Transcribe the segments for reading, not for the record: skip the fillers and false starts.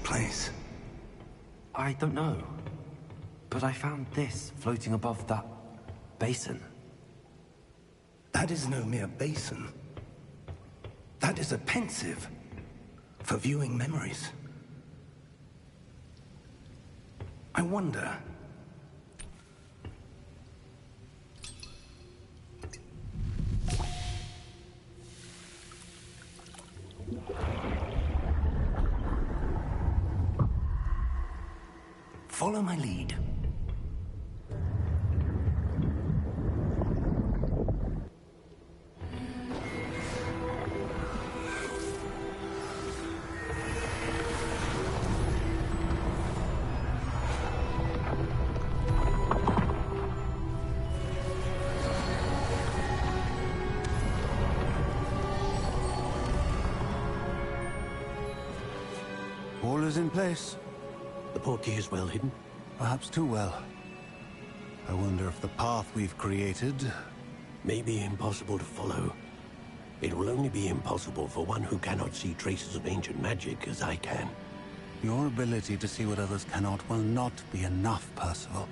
place? I don't know. But I found this floating above that basin. That is no mere basin. That is a pensive for viewing memories. I wonder... Follow my lead. All is in place. The portkey is well hidden? Perhaps too well. I wonder if the path we've created... may be impossible to follow. It will only be impossible for one who cannot see traces of ancient magic as I can. Your ability to see what others cannot will not be enough, Percival.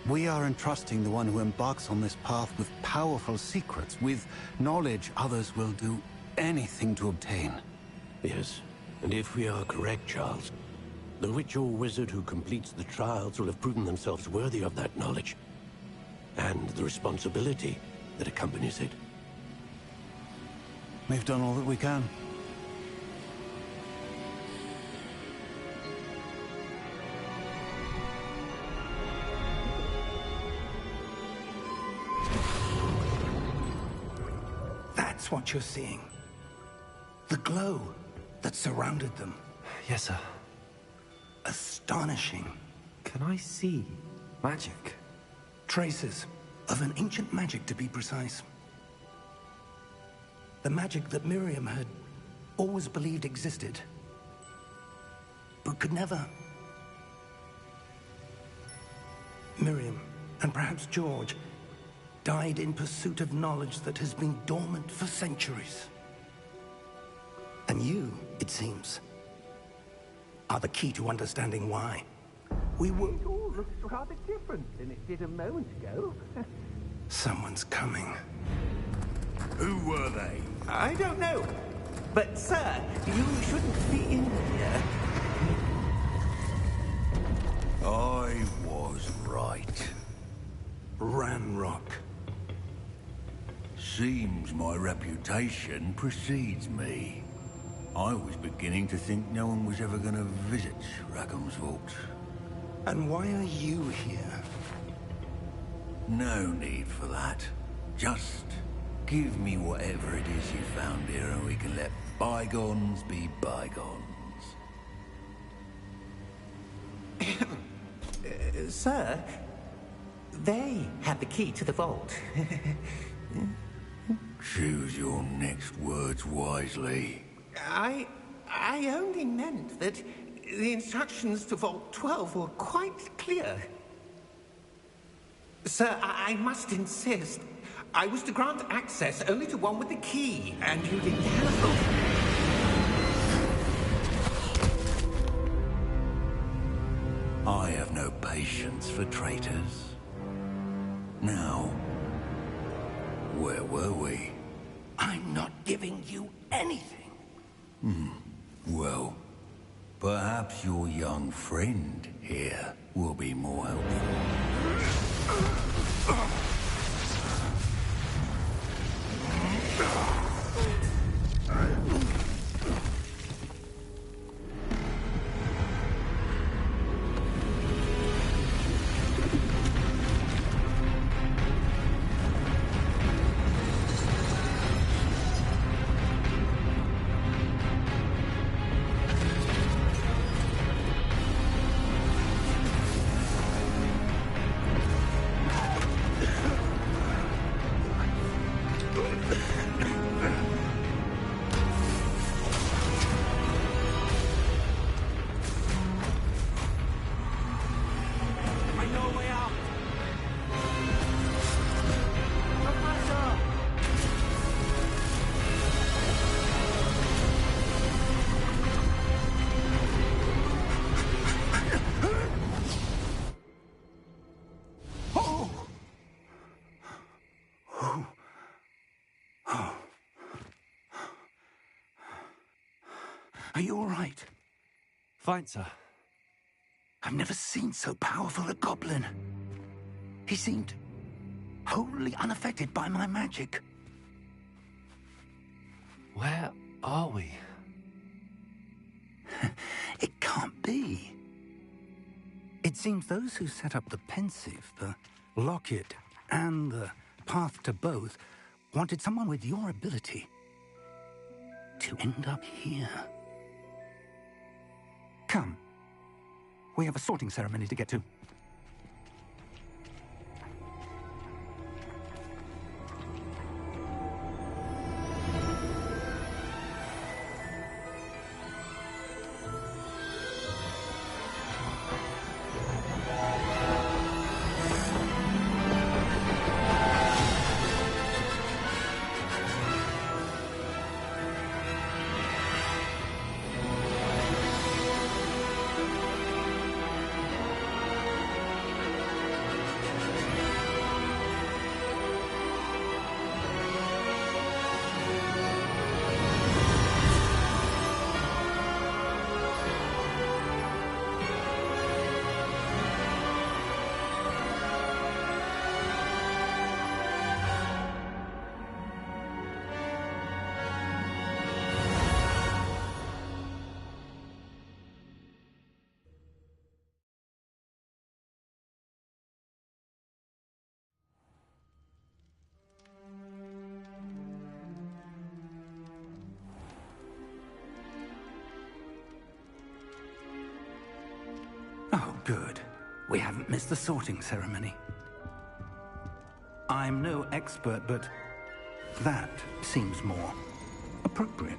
We are entrusting the one who embarks on this path with powerful secrets, with knowledge others will do anything to obtain. Yes, and if we are correct, Charles, the witch or wizard who completes the trials will have proven themselves worthy of that knowledge, and the responsibility that accompanies it. We've done all that we can. That's what you're seeing. The glow that surrounded them. Yes, sir. Astonishing. Can I see magic? Traces of an ancient magic, to be precise. The magic that Miriam had always believed existed, but could never. Miriam, and perhaps George, died in pursuit of knowledge that has been dormant for centuries. And you, it seems, are the key to understanding why. We were... It all looks rather different than it did a moment ago. Someone's coming. Who were they? I don't know. But, sir, you shouldn't be in here. I was right. Ranrock. Seems my reputation precedes me. I was beginning to think no one was ever going to visit Rackham's vault. And why are you here? No need for that. Just give me whatever it is you found here and we can let bygones be bygones. Sir, they have the key to the vault. Choose your next words wisely. I only meant that the instructions to Vault 12 were quite clear. Sir, I must insist. I was to grant access only to one with the key, and you didn't have I have no patience for traitors. Now, where were we? I'm not giving you anything. Well, perhaps your young friend here will be more helpful. Are you all right? Fine, sir. I've never seen so powerful a goblin. He seemed wholly unaffected by my magic. Where are we? It can't be. It seems those who set up the pensive, the locket, and the path to both wanted someone with your ability to end up here. Come. We have a sorting ceremony to get to. Oh, good. We haven't missed the sorting ceremony. I'm no expert, but that seems more appropriate.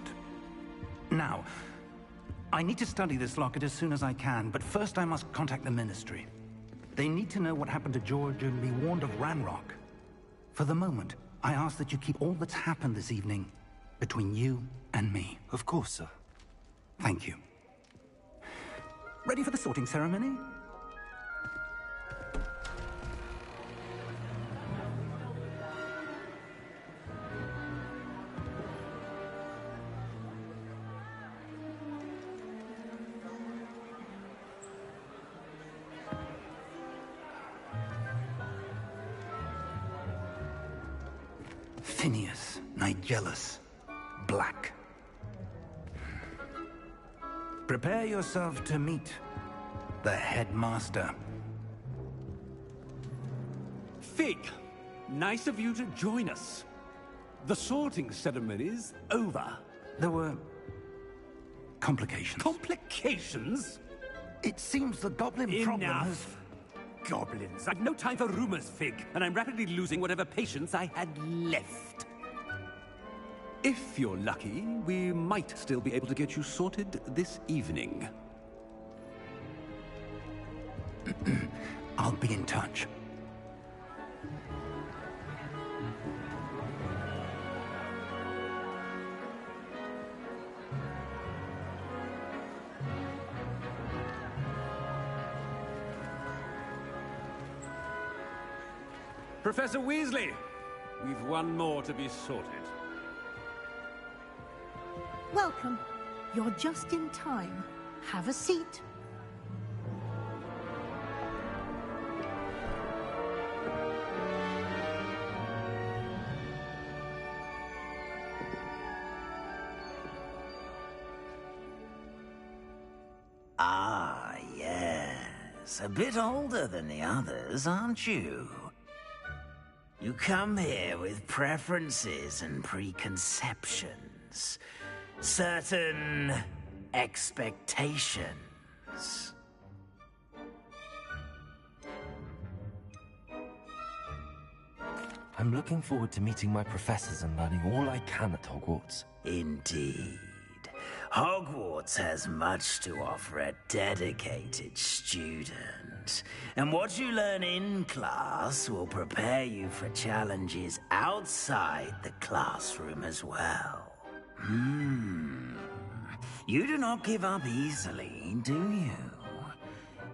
Now, I need to study this locket as soon as I can, but first I must contact the Ministry. They need to know what happened to George and be warned of Ranrock. For the moment, I ask that you keep all that's happened this evening between you and me. Of course, sir. Thank you. Ready for the sorting ceremony? Phineas, Nigellus, Black. Prepare yourself to meet the headmaster. Fig, nice of you to join us. The sorting ceremony's over. There were complications. Complications? It seems the goblin problem has... Enough! Goblins. I've no time for rumors, Fig, and I'm rapidly losing whatever patience I had left. If you're lucky, we might still be able to get you sorted this evening. I'll be in touch. Professor Weasley, we've one more to be sorted. Welcome. You're just in time. Have a seat. Ah, yes. A bit older than the others, aren't you? You come here with preferences and preconceptions. Certain expectations. I'm looking forward to meeting my professors and learning all I can at Hogwarts. Indeed. Hogwarts has much to offer a dedicated student. And what you learn in class will prepare you for challenges outside the classroom as well. You do not give up easily, do you?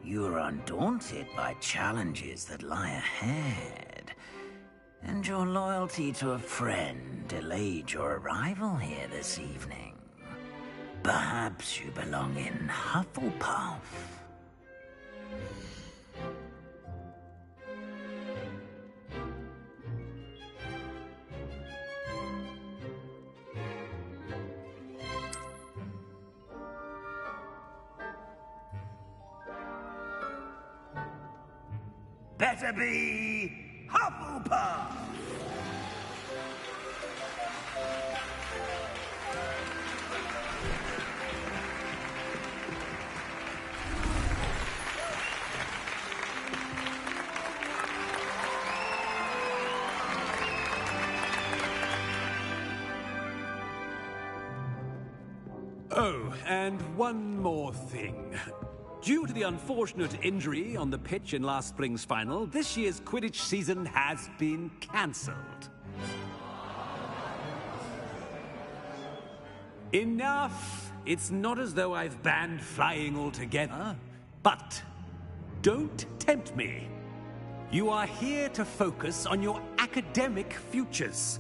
You are undaunted by challenges that lie ahead. And your loyalty to a friend delayed your arrival here this evening. Perhaps you belong in Hufflepuff. Better be Hufflepuff! Oh, and one more thing. Due to the unfortunate injury on the pitch in last spring's final, this year's Quidditch season has been cancelled. Enough! It's not as though I've banned flying altogether. But don't tempt me. You are here to focus on your academic futures.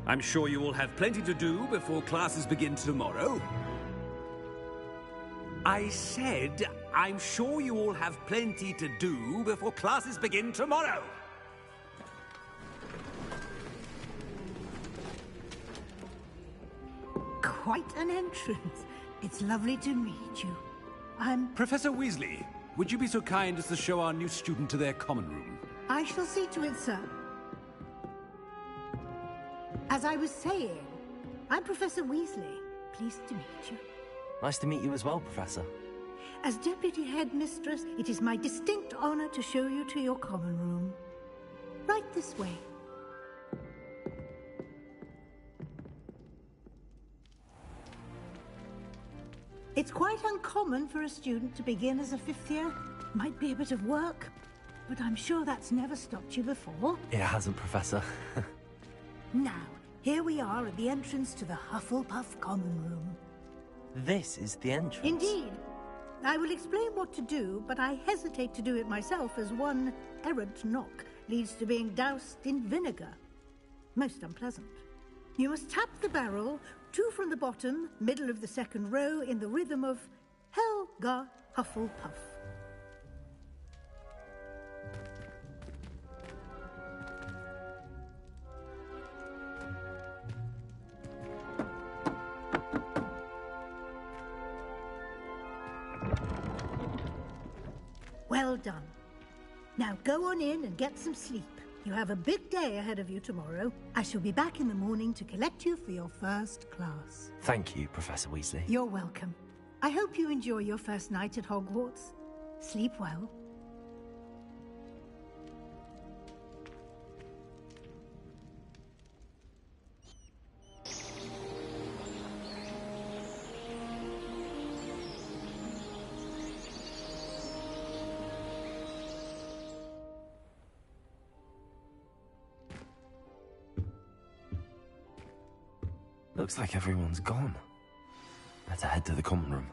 I'm sure you will have plenty to do before classes begin tomorrow. I said, I'm sure you all have plenty to do before classes begin tomorrow. Quite an entrance. It's lovely to meet you. Professor Weasley, would you be so kind as to show our new student to their common room? I shall see to it, sir. As I was saying, I'm Professor Weasley. Pleased to meet you. Nice to meet you as well, Professor. As Deputy Headmistress, it is my distinct honor to show you to your common room. Right this way. It's quite uncommon for a student to begin as a fifth year. Might be a bit of work, but I'm sure that's never stopped you before. It hasn't, Professor. Now, here we are at the entrance to the Hufflepuff common room. This is the entrance? Indeed. I will explain what to do, but I hesitate to do it myself as one errant knock leads to being doused in vinegar. Most unpleasant. You must tap the barrel, 2 from the bottom, middle of the second row, in the rhythm of Helga Hufflepuff. Well done. Now go on in and get some sleep. You have a big day ahead of you tomorrow. I shall be back in the morning to collect you for your first class. Thank you, Professor Weasley. You're welcome. I hope you enjoy your first night at Hogwarts. Sleep well. Looks like everyone's gone. Better head to the common room.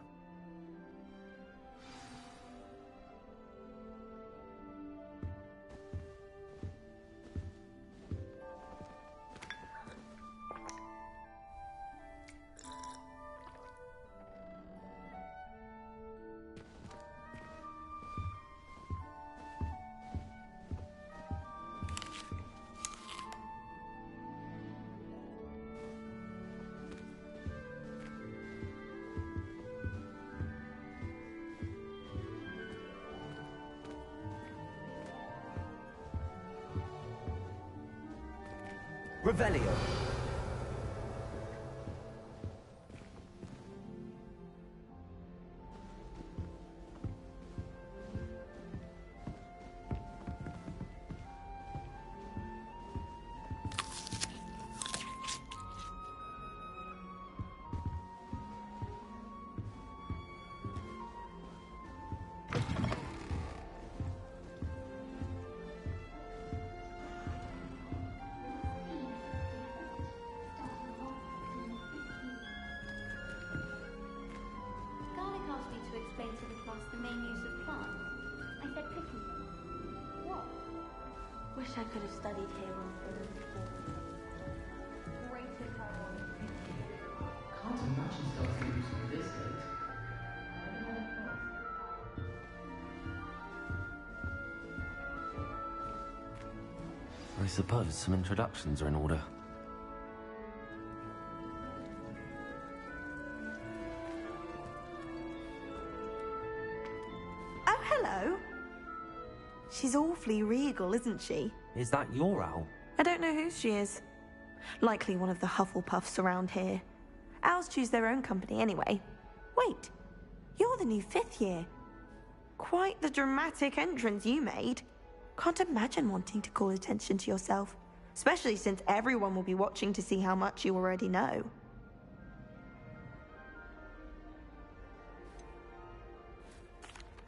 Revelio. Wish I could have studied here on the Can't imagine. I suppose some introductions are in order. Oh, hello. She's awfully regal, isn't she? Is that your owl? I don't know who she is. Likely one of the Hufflepuffs around here. Owls choose their own company anyway. Wait, you're the new 5th year. Quite the dramatic entrance you made. Can't imagine wanting to call attention to yourself, especially since everyone will be watching to see how much you already know.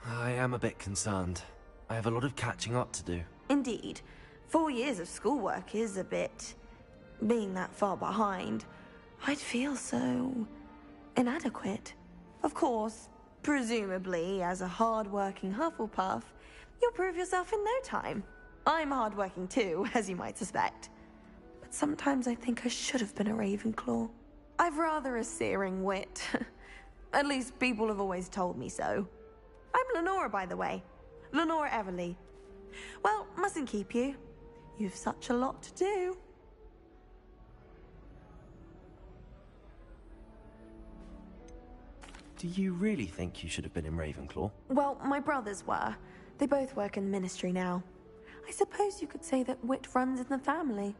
I am a bit concerned. I have a lot of catching up to do. Indeed. 4 years of schoolwork is a bit... being that far behind, I'd feel so... inadequate. Of course, presumably, as a hard-working Hufflepuff, you'll prove yourself in no time. I'm hard-working too, as you might suspect. But sometimes I think I should have been a Ravenclaw. I've rather a searing wit. At least people have always told me so. I'm Lenora, by the way. Lenora Everly. Well, mustn't keep you. You've such a lot to do. Do you really think you should have been in Ravenclaw? Well, my brothers were. They both work in the ministry now. I suppose you could say that wit runs in the family.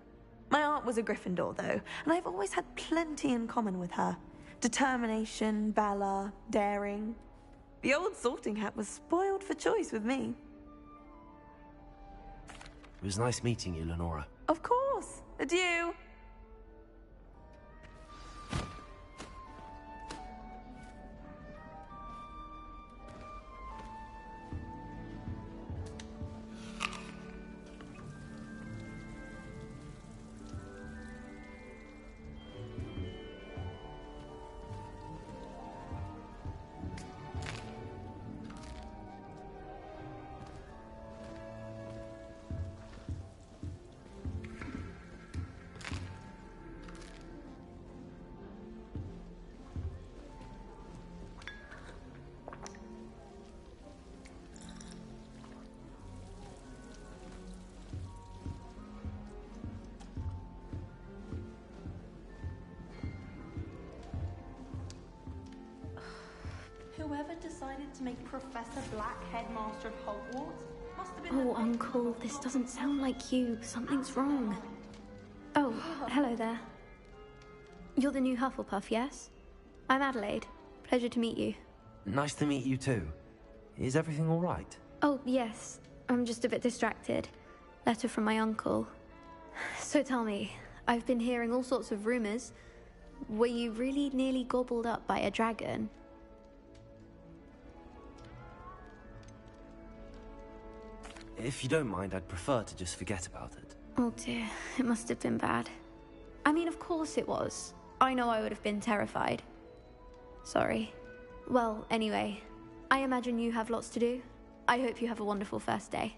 My aunt was a Gryffindor, though, and I've always had plenty in common with her. Determination, valor, daring. The old sorting hat was spoiled for choice with me. It was nice meeting you, Lenora. Of course. Adieu. Whoever decided to make Professor Black headmaster of Hogwarts must have been... Oh, Uncle, this doesn't sound like you. Something's wrong. Oh, hello there. You're the new Hufflepuff, yes? I'm Adelaide. Pleasure to meet you. Nice to meet you too. Is everything all right? Oh, yes. I'm just a bit distracted. Letter from my uncle. So tell me, I've been hearing all sorts of rumors. Were you really nearly gobbled up by a dragon? If you don't mind, I'd prefer to just forget about it. Oh dear, it must have been bad. I mean, of course it was. I know I would have been terrified. Sorry. Well, anyway, I imagine you have lots to do. I hope you have a wonderful first day.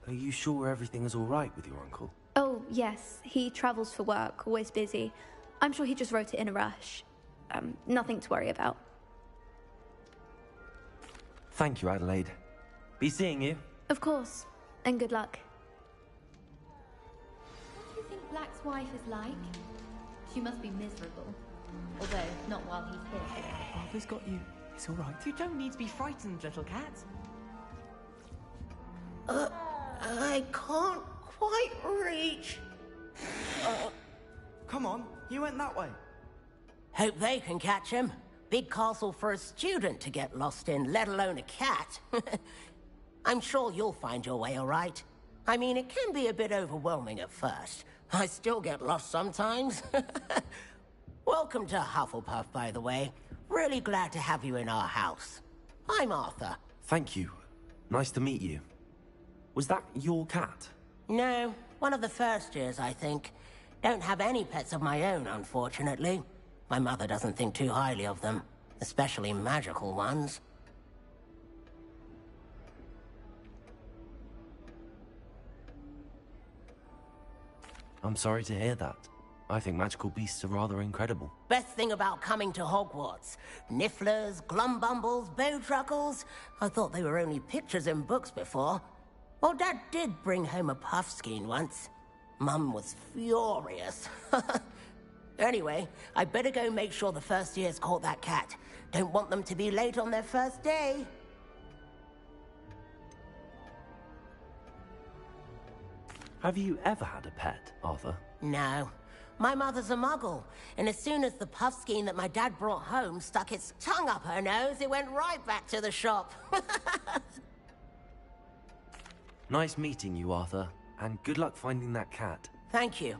Are you sure everything is all right with your uncle? Oh, yes. He travels for work, always busy. I'm sure he just wrote it in a rush. Nothing to worry about. Thank you, Adelaide. Be seeing you. Of course. And good luck. What do you think Black's wife is like? She must be miserable. Although, not while he's here. Father's got you. It's all right. You don't need to be frightened, little cat. I can't quite reach. Come on, you went that way. Hope they can catch him. Big castle for a student to get lost in, let alone a cat. I'm sure you'll find your way all right. I mean, it can be a bit overwhelming at first. I still get lost sometimes. Welcome to Hufflepuff, by the way. Really glad to have you in our house. I'm Arthur. Thank you. Nice to meet you. Was that your cat? No, one of the first years, I think. Don't have any pets of my own, unfortunately. My mother doesn't think too highly of them, especially magical ones. I'm sorry to hear that. I think magical beasts are rather incredible. Best thing about coming to Hogwarts. Nifflers, Glumbumbles, Bowtruckles. I thought they were only pictures in books before. Well, Dad did bring home a Puffskein once. Mum was furious. Anyway, I better go make sure the first years caught that cat. Don't want them to be late on their first day. Have you ever had a pet, Arthur? No. My mother's a muggle, and as soon as the Puffskein that my dad brought home stuck its tongue up her nose, it went right back to the shop. Nice meeting you, Arthur, and good luck finding that cat. Thank you.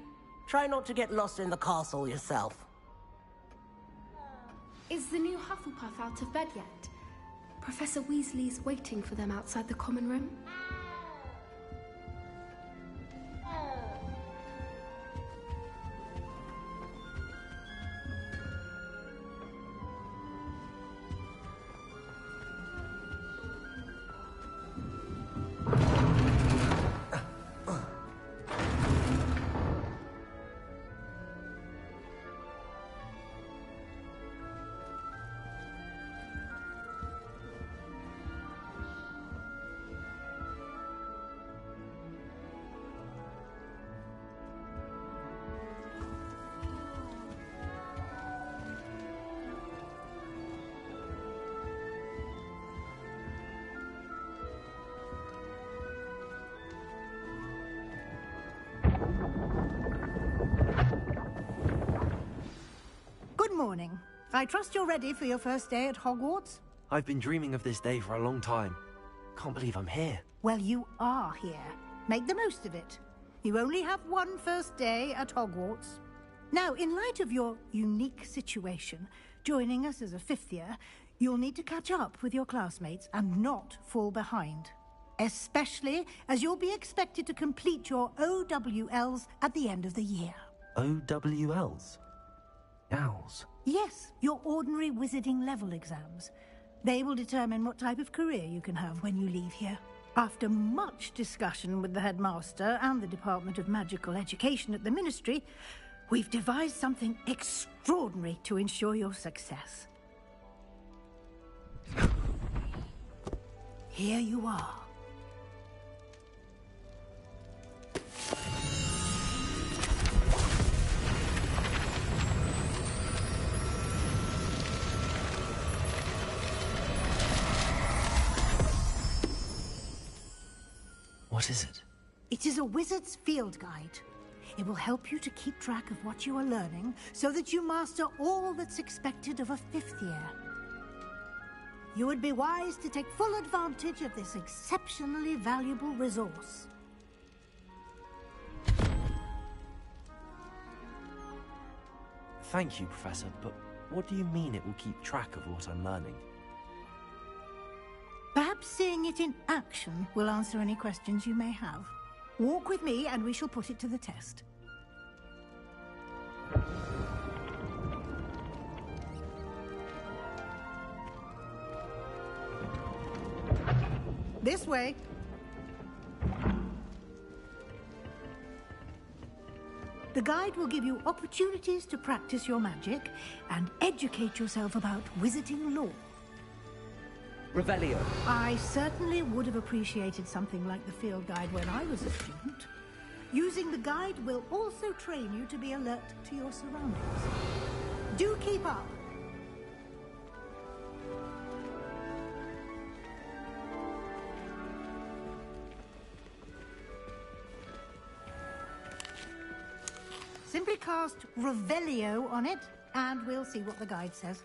Try not to get lost in the castle yourself. Is the new Hufflepuff out of bed yet? Professor Weasley's waiting for them outside the common room. Good morning. I trust you're ready for your first day at Hogwarts? I've been dreaming of this day for a long time. Can't believe I'm here. Well, you are here. Make the most of it. You only have one first day at Hogwarts. Now, in light of your unique situation, joining us as a fifth year, you'll need to catch up with your classmates and not fall behind. Especially as you'll be expected to complete your OWLs at the end of the year. OWLs? Owls? Yes, your ordinary wizarding level exams. They will determine what type of career you can have when you leave here. After much discussion with the headmaster and the Department of Magical Education at the Ministry, we've devised something extraordinary to ensure your success. Here you are. What is it? It is a wizard's field guide. It will help you to keep track of what you are learning so that you master all that's expected of a fifth year. You would be wise to take full advantage of this exceptionally valuable resource. Thank you, Professor, but what do you mean it will keep track of what I'm learning? Perhaps seeing it in action will answer any questions you may have. Walk with me and we shall put it to the test. This way. The guide will give you opportunities to practice your magic and educate yourself about wizarding lore. Revelio. I certainly would have appreciated something like the field guide when I was a student. Using the guide will also train you to be alert to your surroundings. Do keep up. Simply cast Revelio on it, and we'll see what the guide says.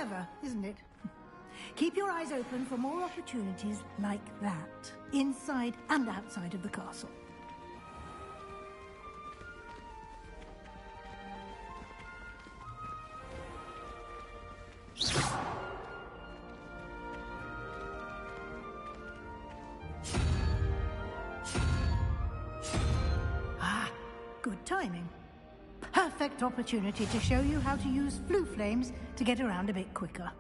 Clever, isn't it? Keep your eyes open for more opportunities like that, inside and outside of the castle. Ah, good timing. Perfect opportunity to show you how to use flue flames to get around a bit quicker.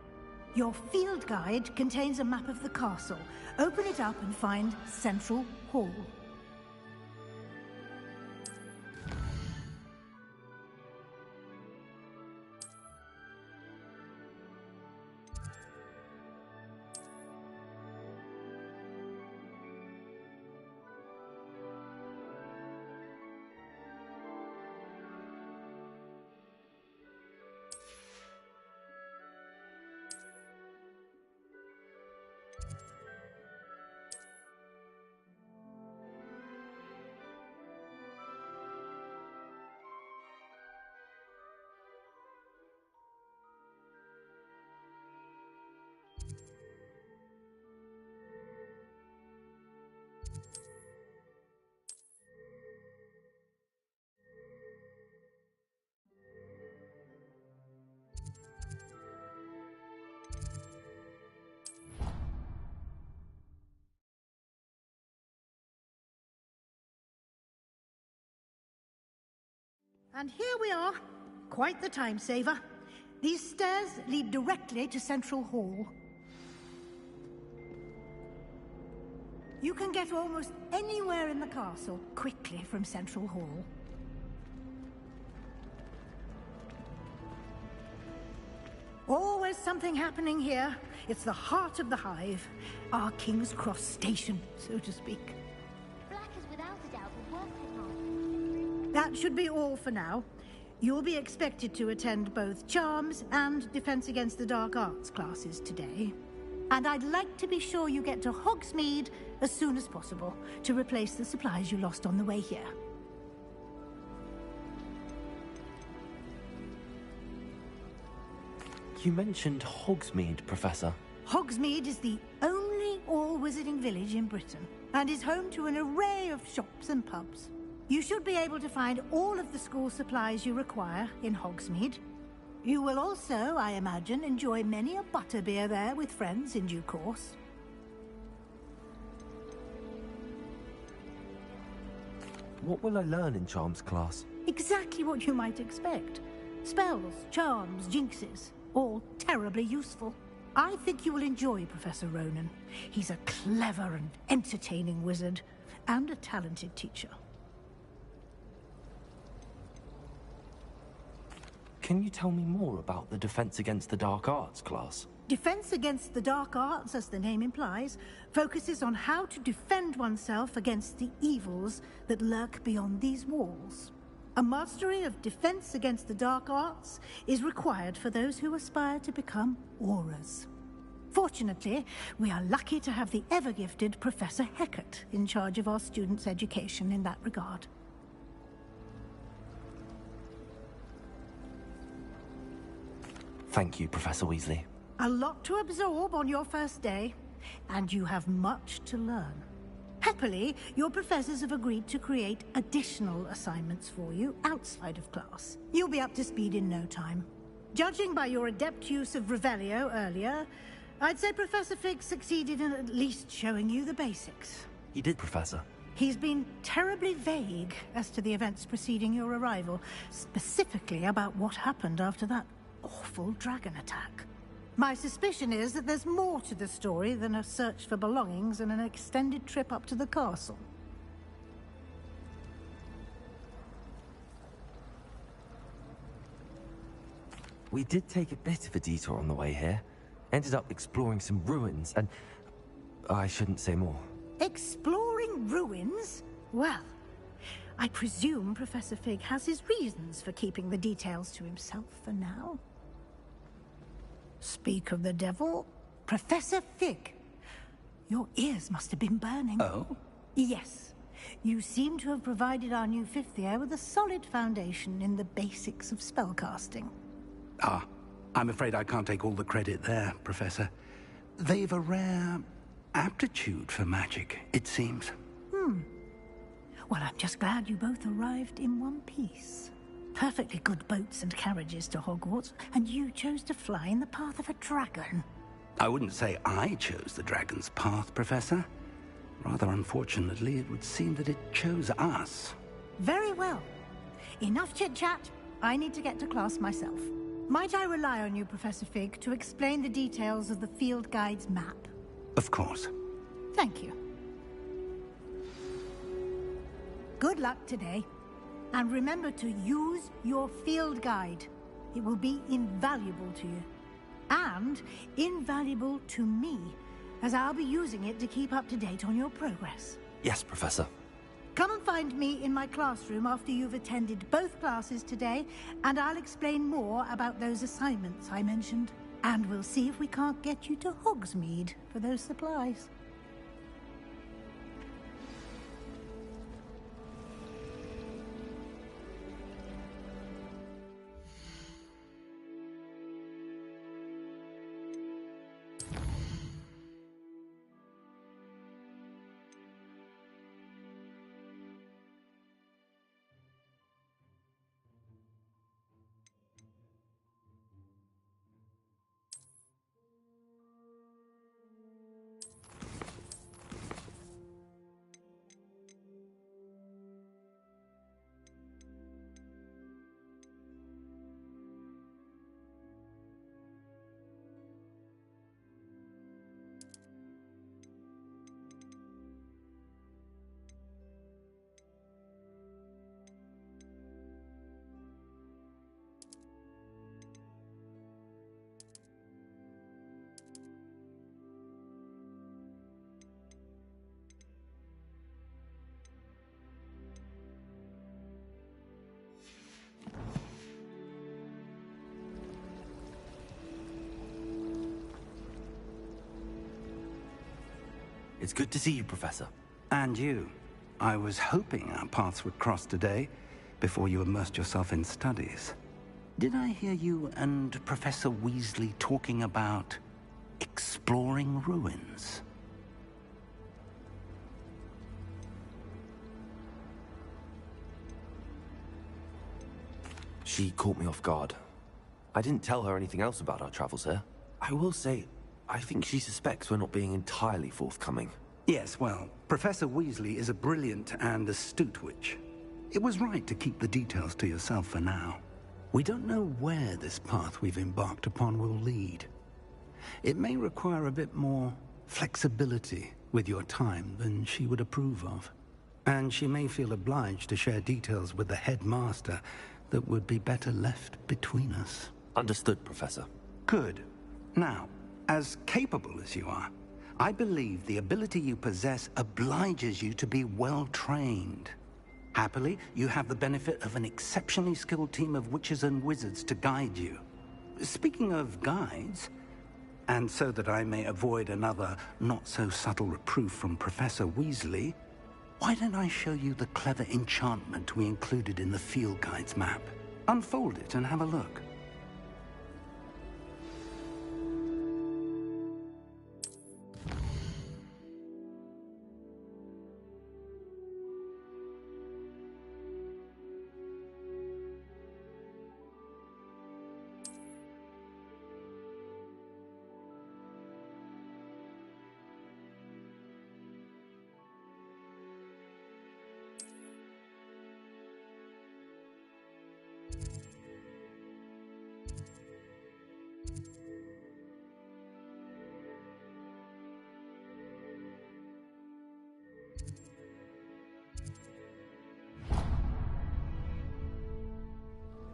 Your field guide contains a map of the castle. Open it up and find Central Hall. And here we are. Quite the time saver. These stairs lead directly to Central Hall. You can get almost anywhere in the castle quickly from Central Hall. Always something happening here. It's the heart of the Hive. Our King's Cross station, so to speak. Black is without a doubt the worst headmaster. That should be all for now. You'll be expected to attend both Charms and Defense Against the Dark Arts classes today. And I'd like to be sure you get to Hogsmeade as soon as possible to replace the supplies you lost on the way here. You mentioned Hogsmeade, Professor. Hogsmeade is the only all-wizarding village in Britain and is home to an array of shops and pubs. You should be able to find all of the school supplies you require in Hogsmeade. You will also, I imagine, enjoy many a butterbeer there with friends in due course. What will I learn in Charms class? Exactly what you might expect. Spells, charms, jinxes, all terribly useful. I think you will enjoy Professor Ronan. He's a clever and entertaining wizard, and a talented teacher. Can you tell me more about the Defense Against the Dark Arts class? Defense Against the Dark Arts, as the name implies, focuses on how to defend oneself against the evils that lurk beyond these walls. A mastery of Defense Against the Dark Arts is required for those who aspire to become Aurors. Fortunately, we are lucky to have the ever-gifted Professor Hecat in charge of our students' education in that regard. Thank you, Professor Weasley. A lot to absorb on your first day, and you have much to learn. Happily, your professors have agreed to create additional assignments for you outside of class. You'll be up to speed in no time. Judging by your adept use of Revelio earlier, I'd say Professor Fig succeeded in at least showing you the basics. He did, Professor. He's been terribly vague as to the events preceding your arrival, specifically about what happened after that awful dragon attack. My suspicion is that there's more to the story than a search for belongings and an extended trip up to the castle. We did take a bit of a detour on the way here. Ended up exploring some ruins, and I shouldn't say more. Exploring ruins? Well, I presume Professor Fig has his reasons for keeping the details to himself for now. Speak of the devil, Professor Fig. Your ears must have been burning. Oh? Yes. You seem to have provided our new fifth year with a solid foundation in the basics of spellcasting. Ah, I'm afraid I can't take all the credit there, Professor. They've a rare aptitude for magic, it seems. Well, I'm just glad you both arrived in one piece. Perfectly good boats and carriages to Hogwarts, and you chose to fly in the path of a dragon. I wouldn't say I chose the dragon's path, Professor. Rather unfortunately, it would seem that it chose us. Very well. Enough chit-chat. I need to get to class myself. Might I rely on you, Professor Fig, to explain the details of the field guide's map? Of course. Thank you. Good luck today. And remember to use your field guide. It will be invaluable to you. And invaluable to me, as I'll be using it to keep up to date on your progress. Yes, Professor. Come and find me in my classroom after you've attended both classes today, and I'll explain more about those assignments I mentioned. And we'll see if we can't get you to Hogsmeade for those supplies. It's good to see you, Professor. And you. I was hoping our paths would cross today, before you immersed yourself in studies. Did I hear you and Professor Weasley talking about exploring ruins? She caught me off guard. I didn't tell her anything else about our travels here. I will say, I think she suspects we're not being entirely forthcoming. Yes, well, Professor Weasley is a brilliant and astute witch. It was right to keep the details to yourself for now. We don't know where this path we've embarked upon will lead. It may require a bit more flexibility with your time than she would approve of. And she may feel obliged to share details with the headmaster that would be better left between us. Understood, Professor. Good. Now, as capable as you are, I believe the ability you possess obliges you to be well trained. Happily, you have the benefit of an exceptionally skilled team of witches and wizards to guide you. Speaking of guides, and so that I may avoid another not-so-subtle reproof from Professor Weasley, why don't I show you the clever enchantment we included in the field guide's map? Unfold it and have a look.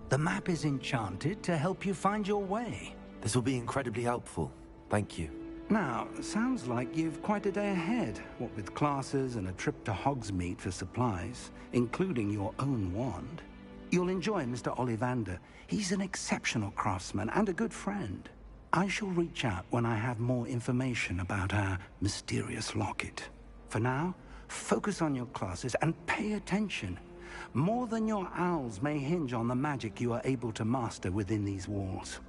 The map is enchanted to help you find your way. This will be incredibly helpful. Thank you. Now, sounds like you've quite a day ahead, what with classes and a trip to Hogsmeade for supplies, including your own wand. You'll enjoy Mr. Ollivander. He's an exceptional craftsman and a good friend. I shall reach out when I have more information about our mysterious locket. For now, focus on your classes and pay attention. More than your owls may hinge on the magic you are able to master within these walls.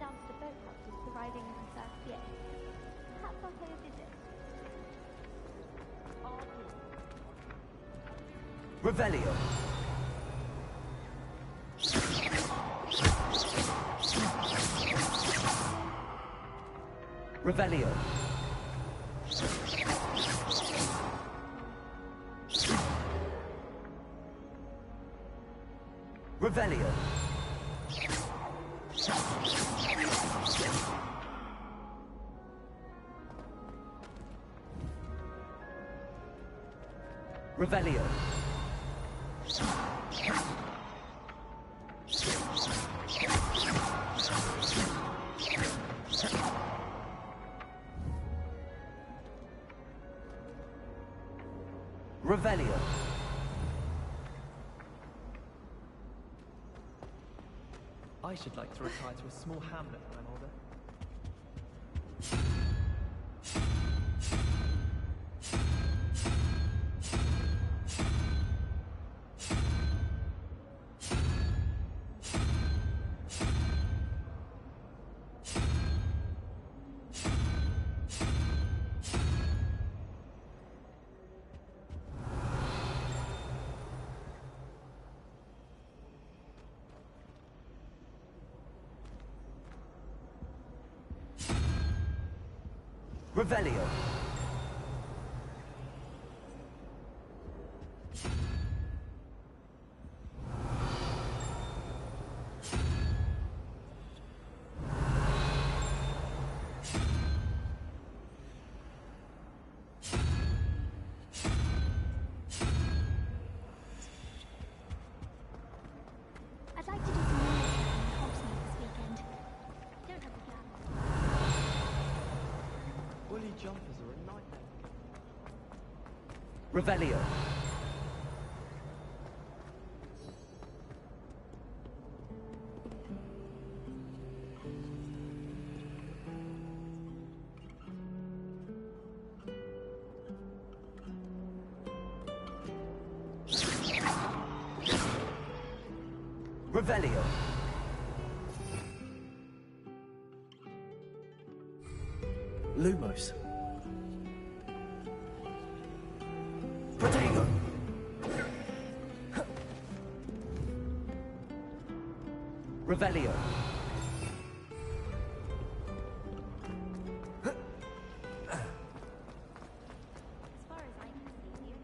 down to the boathouses arriving in the first year. Perhaps I'll pay a visit. Revelio. Revelio. Revelio. Revelio. Revelio. I should like to retire to a small hamlet when I'm older. Revelio. I'd like to do some more in Hogsmeade this weekend. Don't have a plan. Woolly jumpers are a nightmare. Revelio. Revelio. Lumos. Protego. Revelio. As far as I can see, you.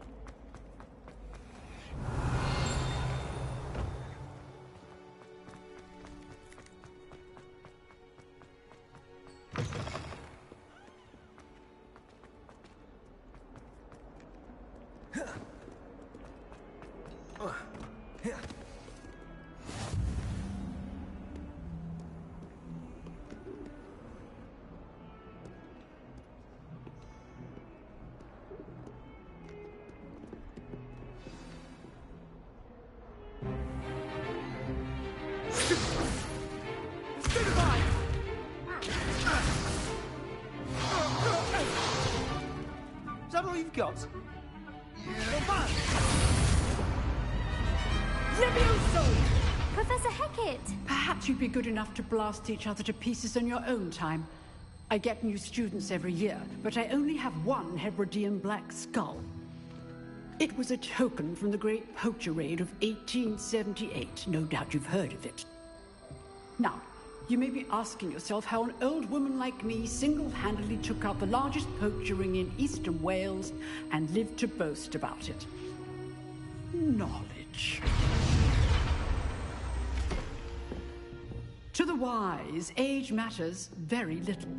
Is that all you've got? Professor Hecat! Perhaps you'd be good enough to blast each other to pieces in your own time. I get new students every year, but I only have one Hebridean black skull. It was a token from the Great Poacher Raid of 1878. No doubt you've heard of it. Now, you may be asking yourself how an old woman like me single-handedly took out the largest poacher ring in eastern Wales and lived to boast about it. Knowledge. To the wise, age matters very little.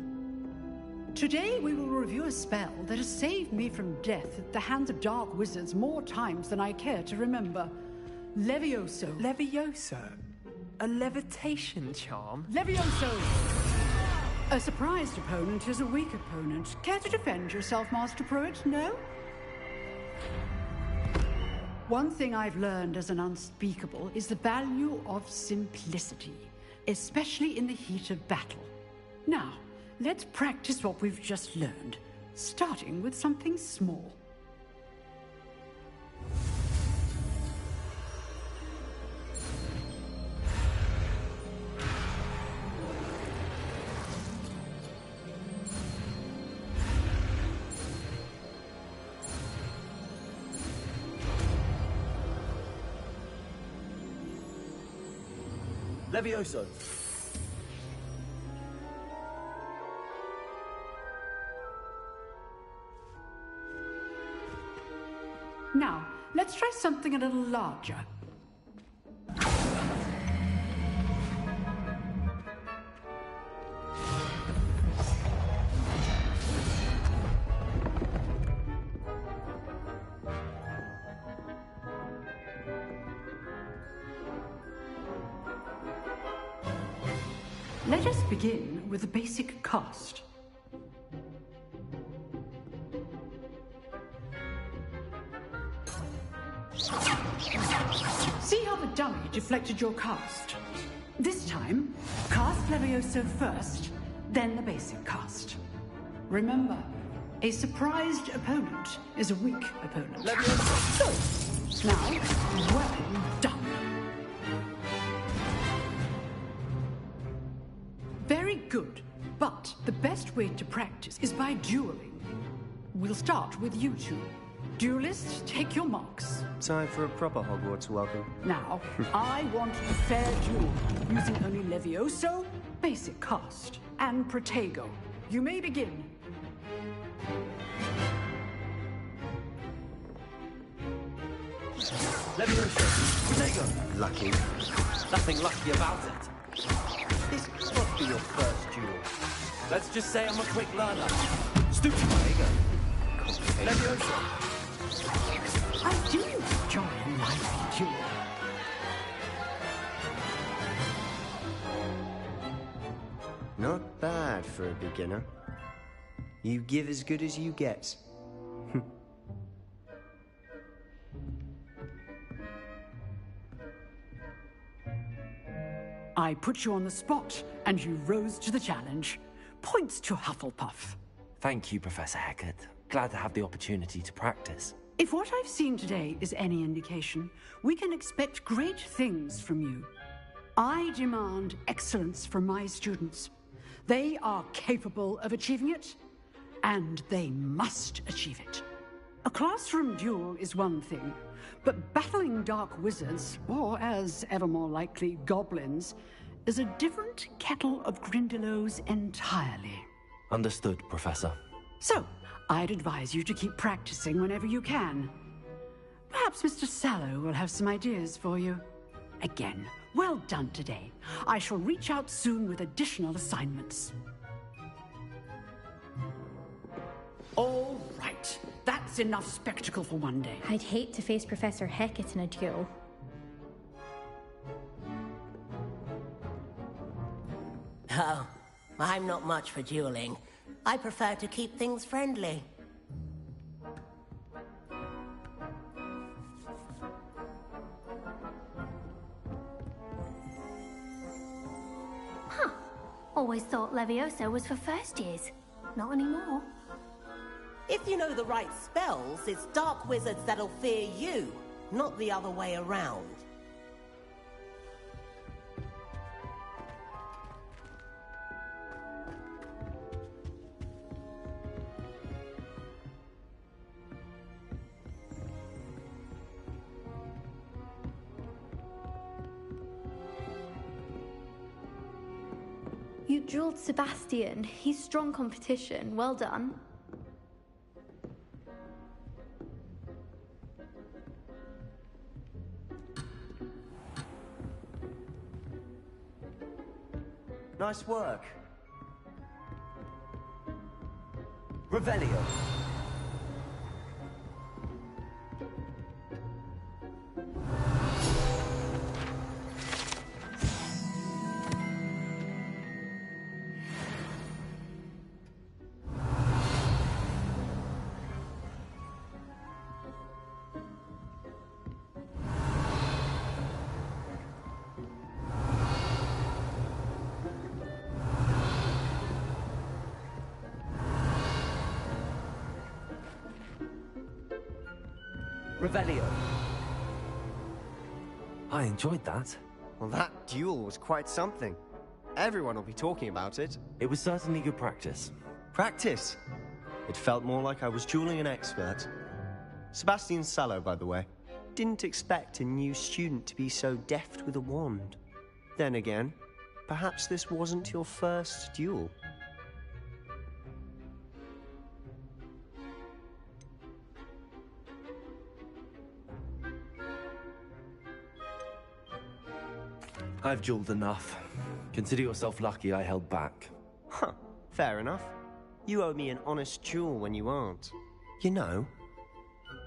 Today we will review a spell that has saved me from death at the hands of dark wizards more times than I care to remember. Levioso. Levioso? A levitation charm? Levioso! A surprised opponent is a weak opponent. Care to defend yourself, Master Pruitt? No? One thing I've learned as an unspeakable is the value of simplicity, especially in the heat of battle. Now, let's practice what we've just learned, starting with something small. Levioso. Now, let's try something a little larger. Let us begin with the basic cast. See how the dummy deflected your cast? This time, cast Levioso first, then the basic cast. Remember, a surprised opponent is a weak opponent. Levioso. So, now, well done. Very good, but the best way to practice is by dueling. We'll start with you two. Duelists, take your marks. Time for a proper Hogwarts welcome. Now, I want a fair duel, using only Levioso, basic cast, and Protego. You may begin. Levioso. Protego. Lucky. Nothing lucky about it. This must be your first duel. Let's just say I'm a quick learner. Stupid. Levioso. I do enjoy a lively duel. Not bad for a beginner. You give as good as you get. I put you on the spot, and you rose to the challenge. Points to Hufflepuff. Thank you, Professor Hecat. Glad to have the opportunity to practice. If what I've seen today is any indication, we can expect great things from you. I demand excellence from my students. They are capable of achieving it, and they must achieve it. A classroom duel is one thing, but battling dark wizards, or as ever more likely, goblins, is a different kettle of Grindylows entirely. Understood, Professor. So, I'd advise you to keep practicing whenever you can. Perhaps Mr. Sallow will have some ideas for you. Again, well done today. I shall reach out soon with additional assignments. All right. That's enough spectacle for one day. I'd hate to face Professor Hecat in a duel. Oh, I'm not much for dueling. I prefer to keep things friendly. Huh. Always thought Levioso was for first years. Not anymore. If you know the right spells, it's dark wizards that'll fear you, not the other way around. You dueled Sebastian. He's strong competition. Well done. Nice work. Revelio. Revelio. I enjoyed that. Well, that duel was quite something. Everyone will be talking about it. It was certainly good practice. Practice? It felt more like I was dueling an expert. Sebastian Sallow, by the way. Didn't expect a new student to be so deft with a wand. Then again, perhaps this wasn't your first duel. I've dueled enough. Consider yourself lucky I held back. Huh, fair enough. You owe me an honest duel when you aren't. You know,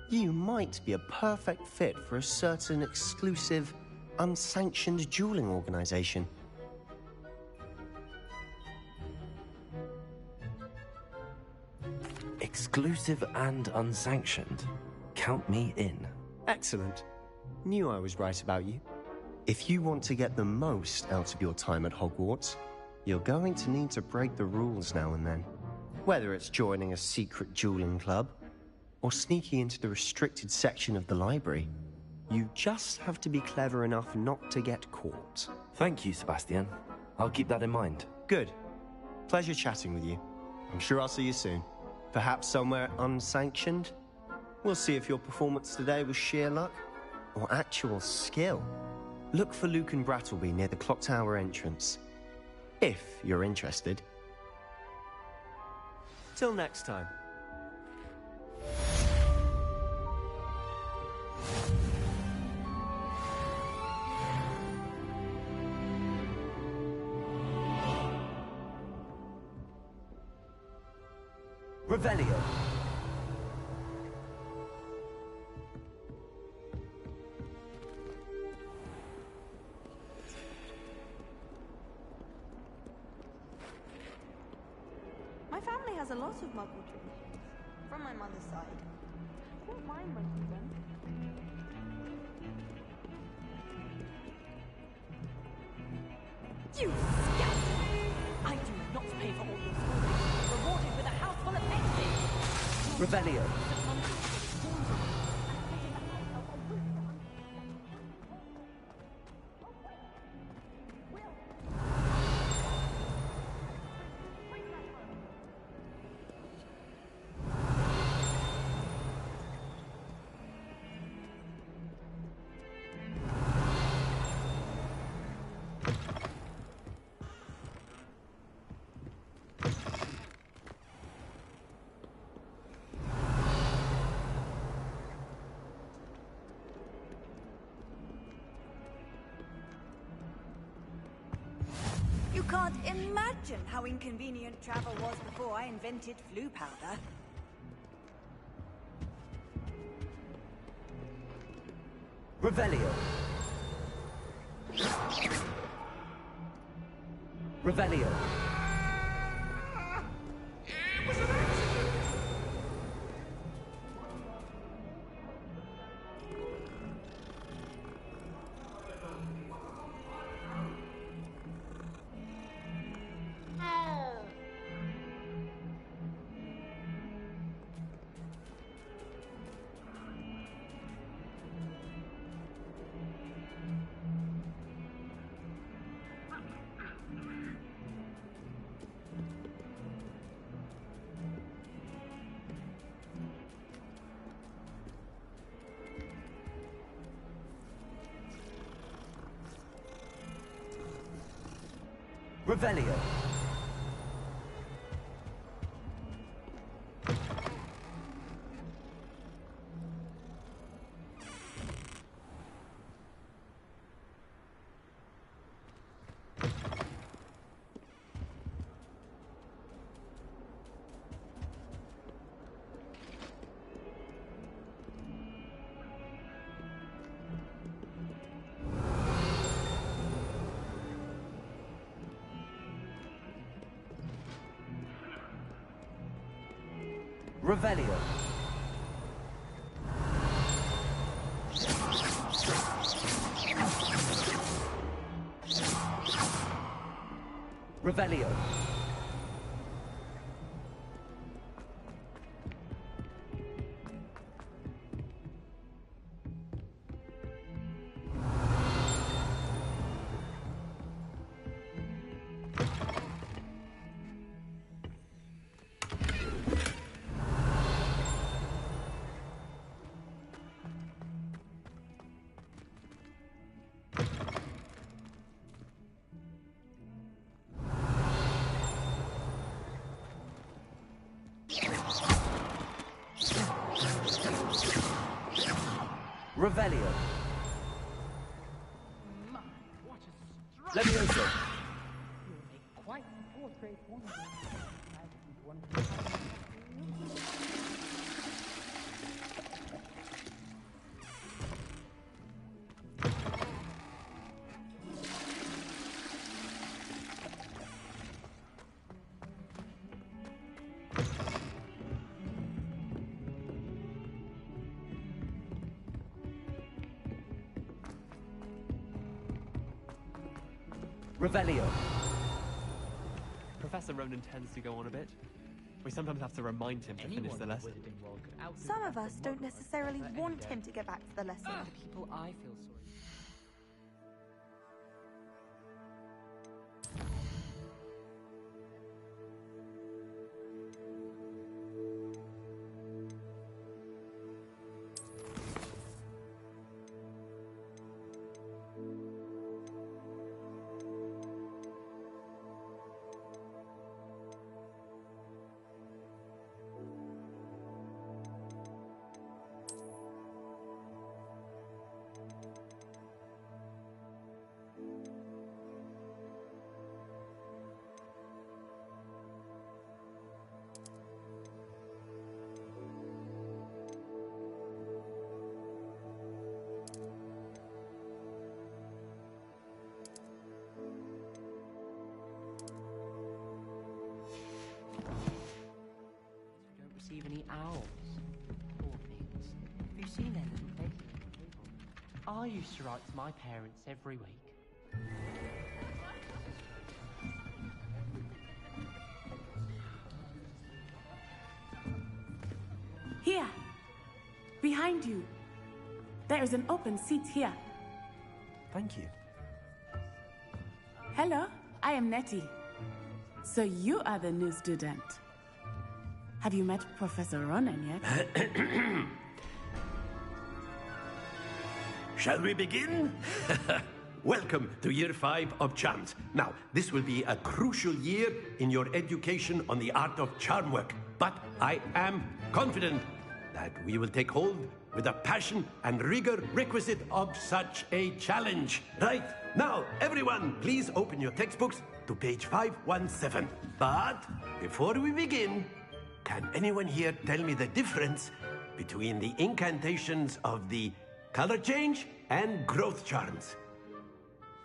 you might be a perfect fit for a certain exclusive, unsanctioned dueling organization. Exclusive and unsanctioned. Count me in. Excellent. Knew I was right about you. If you want to get the most out of your time at Hogwarts, you're going to need to break the rules now and then. Whether it's joining a secret dueling club, or sneaking into the restricted section of the library, you just have to be clever enough not to get caught. Thank you, Sebastian. I'll keep that in mind. Good. Pleasure chatting with you. I'm sure I'll see you soon. Perhaps somewhere unsanctioned? We'll see if your performance today was sheer luck, or actual skill. Look for Luke and Brattleby near the clock tower entrance. If you're interested. Till next time. Revelio. My family has a lot of Muggle traditions, from my mother's side. I don't mind most of them. You scoundrel! I do not pay for all your schooling, rewarded with a house full of exes! Revelio. You can't imagine how inconvenient travel was before I invented flu powder. Revelio. Revelio. It was an accident! Revelio. Revelio. Revelio. Revelio. Levioso. Quite a portrait Revelio. Professor Ronan tends to go on a bit. We sometimes have to remind him to finish the lesson. Some of us don't necessarily want him to get back to the lesson. people I feel sorry. Receive any owls. Poor things. Have you seen their little faces on the table? I used to write to my parents every week. Here, behind you. There is an open seat here. Thank you. Hello, I am Nettie. So you are the new student. Have you met Professor Ronan yet? Shall we begin? Welcome to Year 5 of Charms. Now, this will be a crucial year in your education on the art of charm work. But I am confident that we will take hold with the passion and rigor requisite of such a challenge. Right, now, everyone, please open your textbooks to page 517. But before we begin, can anyone here tell me the difference between the incantations of the color change and growth charms?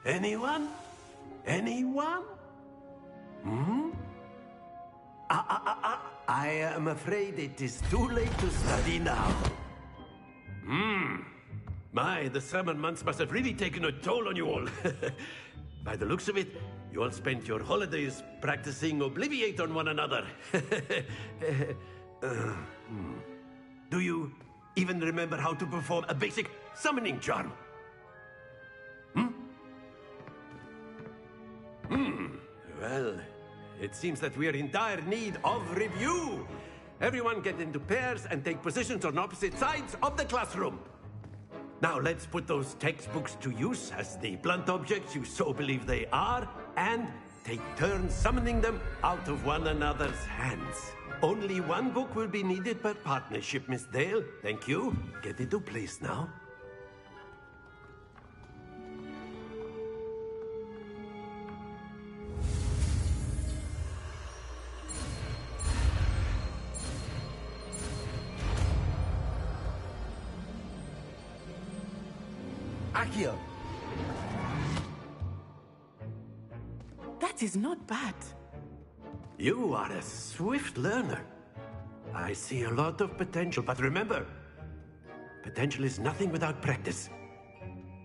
Anyone? Anyone? I am afraid it is too late to study now. My, the summer months must have really taken a toll on you all. By the looks of it, you all spent your holidays practicing Obliviate on one another. Do you even remember how to perform a basic summoning charm? Well, it seems that we are in dire need of review. Everyone get into pairs and take positions on opposite sides of the classroom. Now let's put those textbooks to use as the blunt objects you so believe they are, and take turns summoning them out of one another's hands. Only one book will be needed per partnership, Miss Dale. Thank you. Get into place now. Accio. That is not bad. You are a swift learner. I see a lot of potential, but remember, potential is nothing without practice.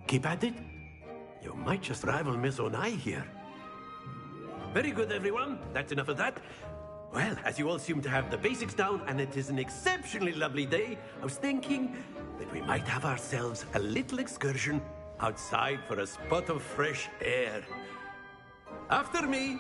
Keep at it. You might just rival Miss Onai here. Very good, everyone. That's enough of that. Well, as you all seem to have the basics down, and it is an exceptionally lovely day, I was thinking that we might have ourselves a little excursion outside for a spot of fresh air. After me.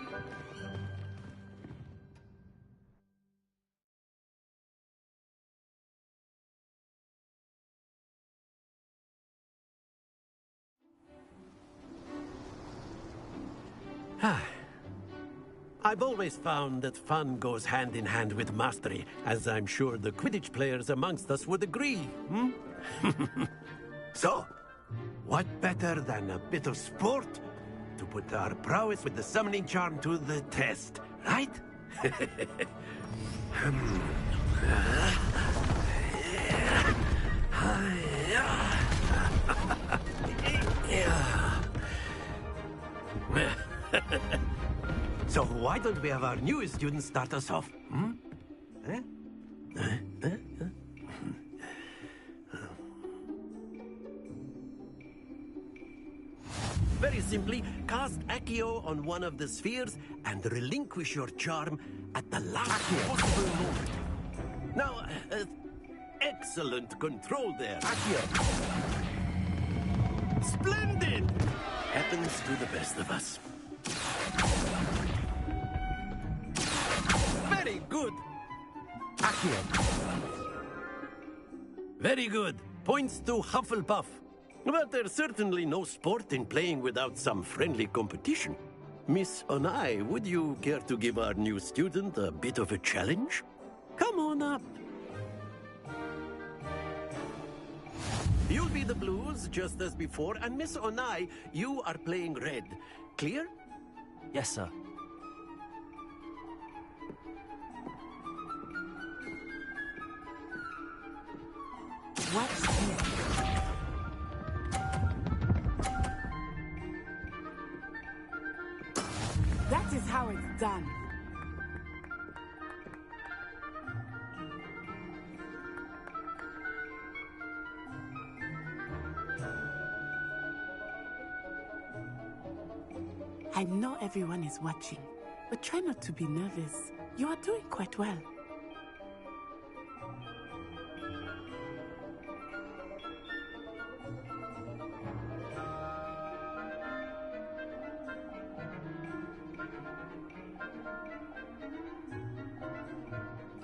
I've always found that fun goes hand in hand with mastery, as I'm sure the Quidditch players amongst us would agree, So, what better than a bit of sport to put our prowess with the summoning charm to the test, right? So why don't we have our newest student start us off? Very simply, cast Accio on one of the spheres and relinquish your charm at the last possible moment. Now, excellent control there. Accio. Splendid! Happens to the best of us. Very good. Accio. Very good. Points to Hufflepuff. But there's certainly no sport in playing without some friendly competition. Miss Onai, would you care to give our new student a bit of a challenge? Come on up. You'll be the blues, just as before, and Miss Onai, you are playing red. Clear? Yes, sir. Watch this. That is how it's done. I know everyone is watching, but try not to be nervous. You are doing quite well.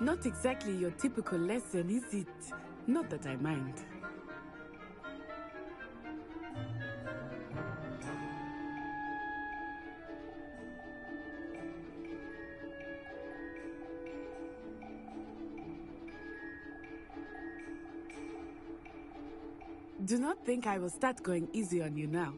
Not exactly your typical lesson, is it? Not that I mind. Do not think I will start going easy on you now.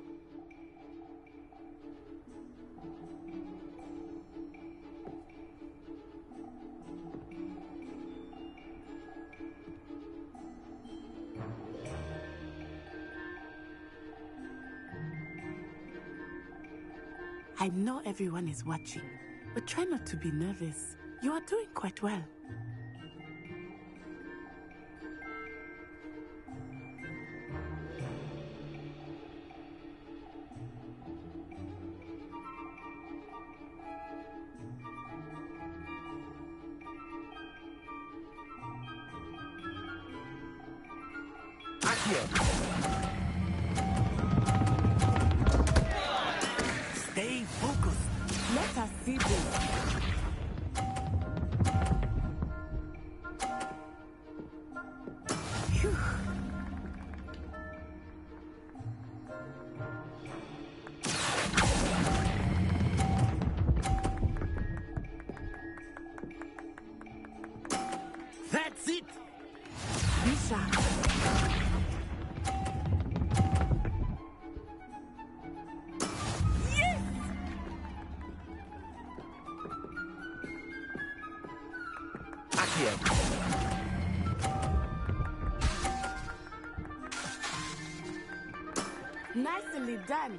I know everyone is watching, but try not to be nervous. You are doing quite well. Stay focused. Let us see this. Phew. That's it. Be sharp. Nicely done.